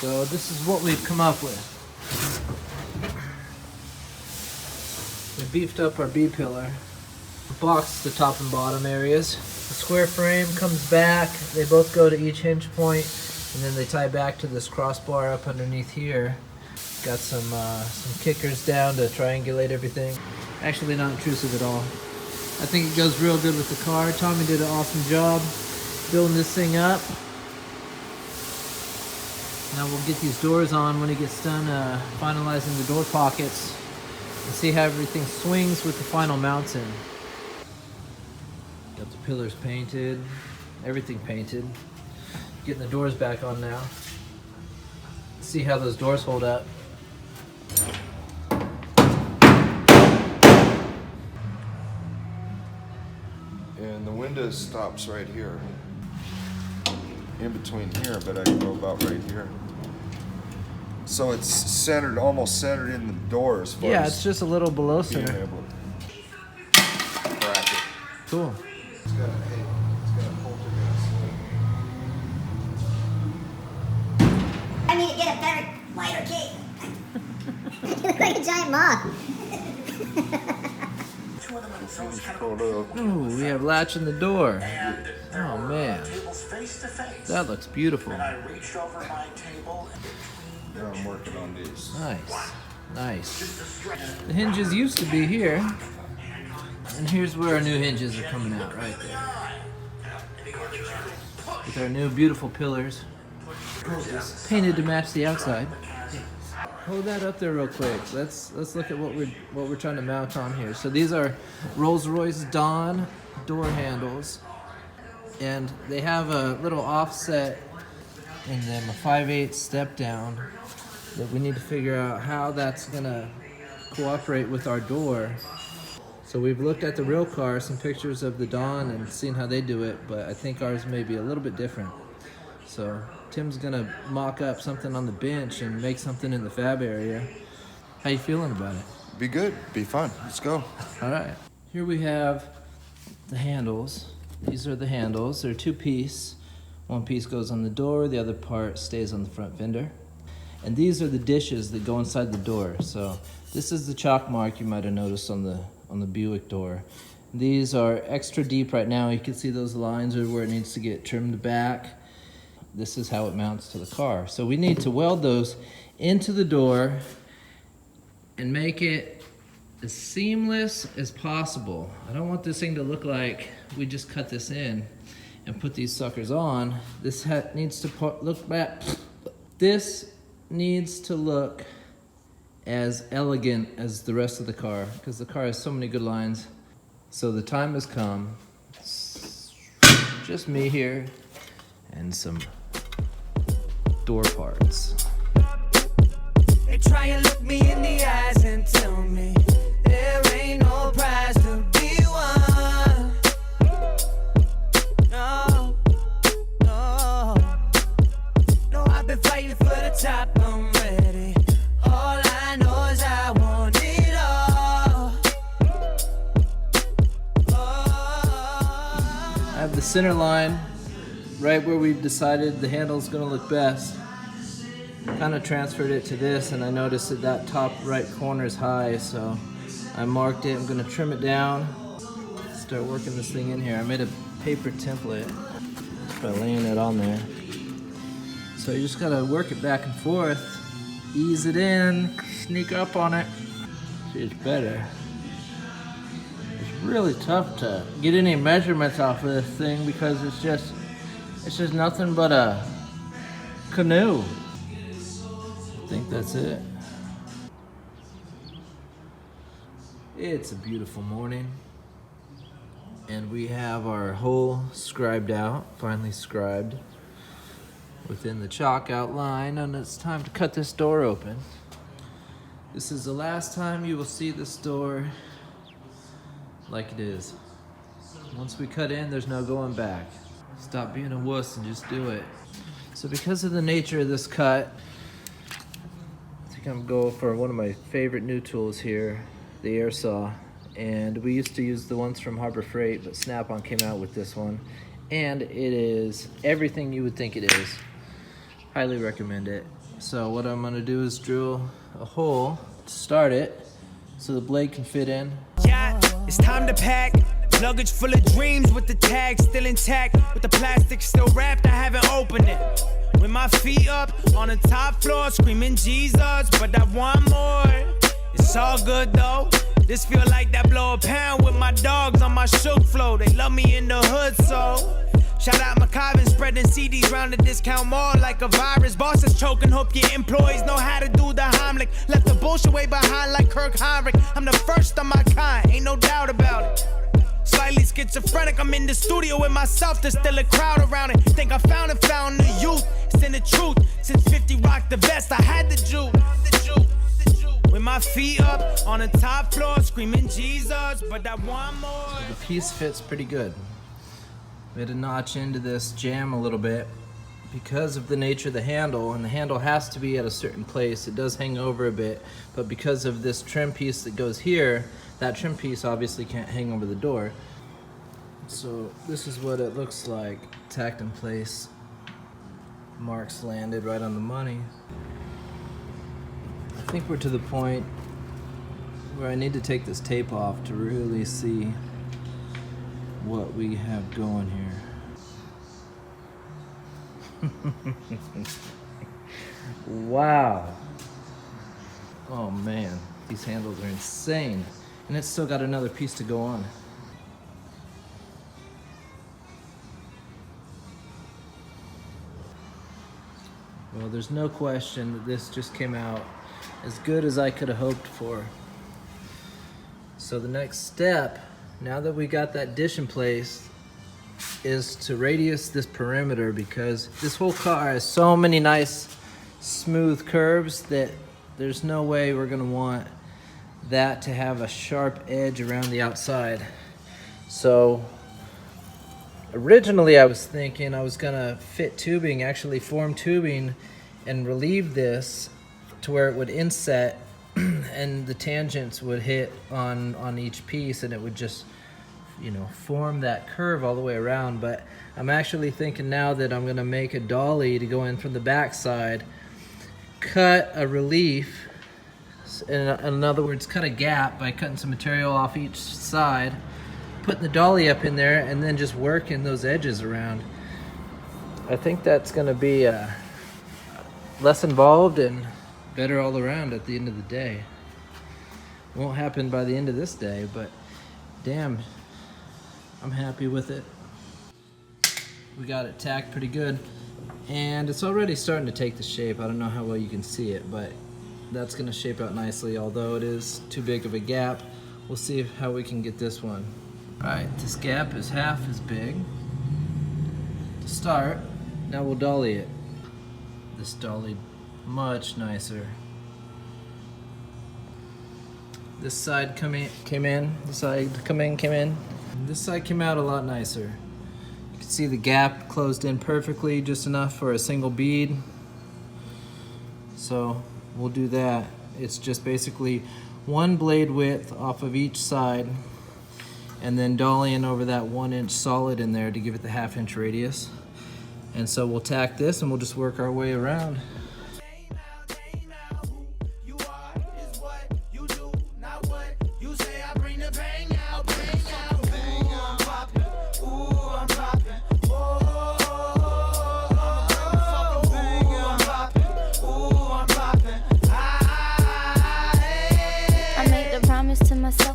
So this is what we've come up with. We beefed up our B-pillar, boxed the top and bottom areas. The square frame comes back, they both go to each hinge point, and then they tie back to this crossbar up underneath here. Got some kickers down to triangulate everything. Actually not intrusive at all. I think it goes real good with the car. Tommy did an awesome job building this thing up. Now we'll get these doors on when he gets done finalizing the door pockets and see how everything swings with the final mounts in. Got the pillars painted, everything painted. Getting the doors back on now. See how those doors hold up. And the window stops right here. In between here, but I can go about right here. So it's centered, almost centered in the door as far Yeah, as it's just a little below being center. able to crack it. Cool. It's got a poltergeist. I need to get a better, lighter cake. You look like a giant moth. Ooh, we have latch in the door. Oh man, that looks beautiful. Now I'm working on these. Nice, nice. The hinges used to be here, and here's where our new hinges are coming out, right there. With our new beautiful pillars, painted to match the outside. Hold that up there real quick. Let's look at what we're trying to mount on here. So these are Rolls-Royce Dawn door handles, and they have a little offset in them, a 5/8 step down, that we need to figure out how that's gonna cooperate with our door. So we've looked at the real car, some pictures of the Dawn, and seen how they do it, but I think ours may be a little bit different. So Tim's gonna mock up something on the bench and make something in the fab area. How you feeling about it? Be good. Be fun. Let's go. All right. Here we have the handles. These are the handles. They're two-piece. One piece goes on the door, the other part stays on the front fender. And these are the dishes that go inside the door. So this is the chalk mark you might have noticed on the Buick door. These are extra deep right now. You can see those lines are where it needs to get trimmed back. This is how it mounts to the car. So we need to weld those into the door and make it as seamless as possible. I don't want this thing to look like we just cut this in and put these suckers on. This needs to look back. This needs to look as elegant as the rest of the car, because the car has so many good lines. So the time has come. It's just me here and some door parts. They try and look me in the eyes and tell me there ain't no prize to be won. No, no, no, I've been fighting for the top, I'm ready. All I know is I want it all. I have the center line right where we've decided the handle's gonna look best. Kind of transferred it to this, and I noticed that top right corner is high, so I marked it. I'm gonna trim it down, start working this thing in here. I made a paper template just by laying it on there. So you just gotta work it back and forth, ease it in, sneak up on it. See, it's better. It's really tough to get any measurements off of this thing because it's just nothing but a canoe. I think that's it. It's a beautiful morning, and we have our hole scribed out, finally scribed within the chalk outline, and it's time to cut this door open. This is the last time you will see this door like it is. Once we cut in, there's no going back. Stop being a wuss and just do it. So because of the nature of this cut, I think I'm going for one of my favorite new tools here, the air saw. And we used to use the ones from Harbor Freight, but Snap-on came out with this one. And it is everything you would think it is. Highly recommend it. So what I'm gonna do is drill a hole to start it so the blade can fit in. Yeah, it's time to pack. Luggage full of dreams with the tag still intact. With the plastic still wrapped, I haven't opened it. With my feet up on the top floor, screaming Jesus, but I want more. It's all good though. This feel like that blow a pound with my dogs on my shook flow. They love me in the hood, so shout out McCobbin, spreading CDs round the discount mall like a virus. Bosses choking, hope your employees know how to do the Heimlich. Left the bullshit way behind like Kirk Heinrich. I'm the first of my kind, ain't no doubt about it. Slightly schizophrenic, I'm in the studio with myself, there's still a crowd around it. Think I found the youth, it's in the truth. Since 50 rocked the vest, I had the juice. With my feet up on the top floor, screaming Jesus, but I want more. So the piece fits pretty good. We had to notch into this jamb a little bit because of the nature of the handle, and the handle has to be at a certain place. It does hang over a bit, but because of this trim piece that goes here, that trim piece obviously can't hang over the door. So this is what it looks like, tacked in place. Marks landed right on the money. I think we're to the point where I need to take this tape off to really see what we have going here. Wow. Oh man, these handles are insane. And it's still got another piece to go on. Well, there's no question that this just came out as good as I could have hoped for. So the next step, now that we got that dish in place, is to radius this perimeter, because this whole car has so many nice smooth curves that there's no way we're gonna want that to have a sharp edge around the outside. So originally I was thinking I was gonna fit tubing, actually form tubing, and relieve this to where it would inset and the tangents would hit on each piece, and it would just, you know, form that curve all the way around. But I'm actually thinking now that I'm gonna make a dolly to go in from the back side, cut a relief, in other words, cut a gap by cutting some material off each side, putting the dolly up in there, and then just working those edges around. I think that's gonna be less involved and better all around at the end of the day. Won't happen by the end of this day, but damn, I'm happy with it. We got it tacked pretty good, and it's already starting to take the shape. I don't know how well you can see it, but that's gonna shape out nicely, although it is too big of a gap. We'll see how we can get this one. All right, this gap is half as big to start. Now we'll dolly it. This dolly much nicer. This side came in. This side came in. This side came out a lot nicer. You can see the gap closed in perfectly, just enough for a single bead. So we'll do that. It's just basically one blade width off of each side, and then dollying over that 1 inch solid in there to give it the 1/2 inch radius. And so we'll tack this and we'll just work our way around.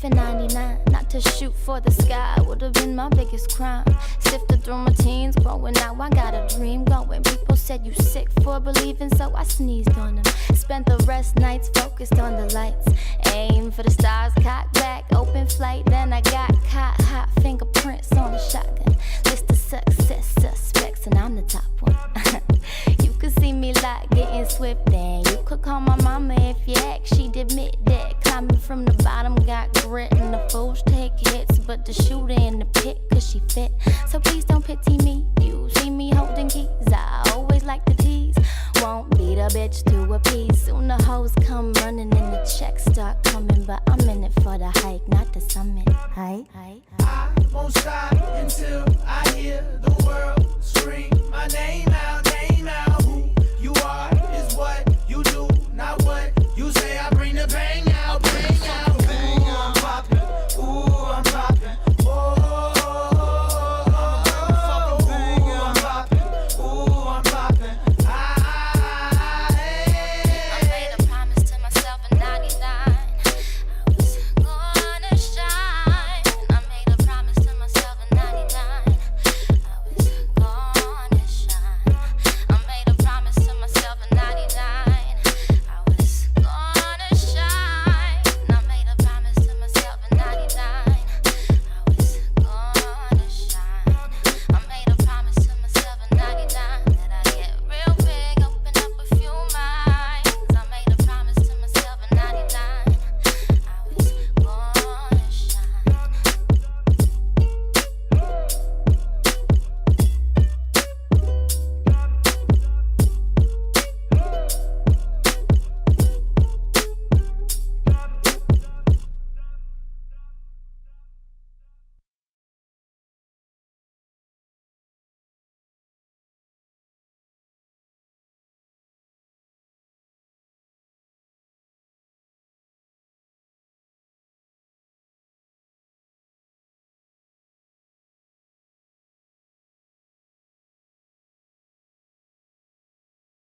In 99, not to shoot for the sky would have been my biggest crime. Sifted through my teens, growing out, I got a dream going. People said you sick for believing, so I sneezed on them. Spent the rest nights focused on the lights. Aim for the stars, cock back, open flight. Then I got caught, hot fingerprints on the shotgun. List of success suspects, and I'm the top one. You could see me like getting swift, and you could call my mama if you ask. She'd admit that climbing from the bottom got grit, and the fools take hits, but the shooter in the pit, cause she fit. So please don't pity me. You see me holding keys, I always like to tease. Won't beat a bitch to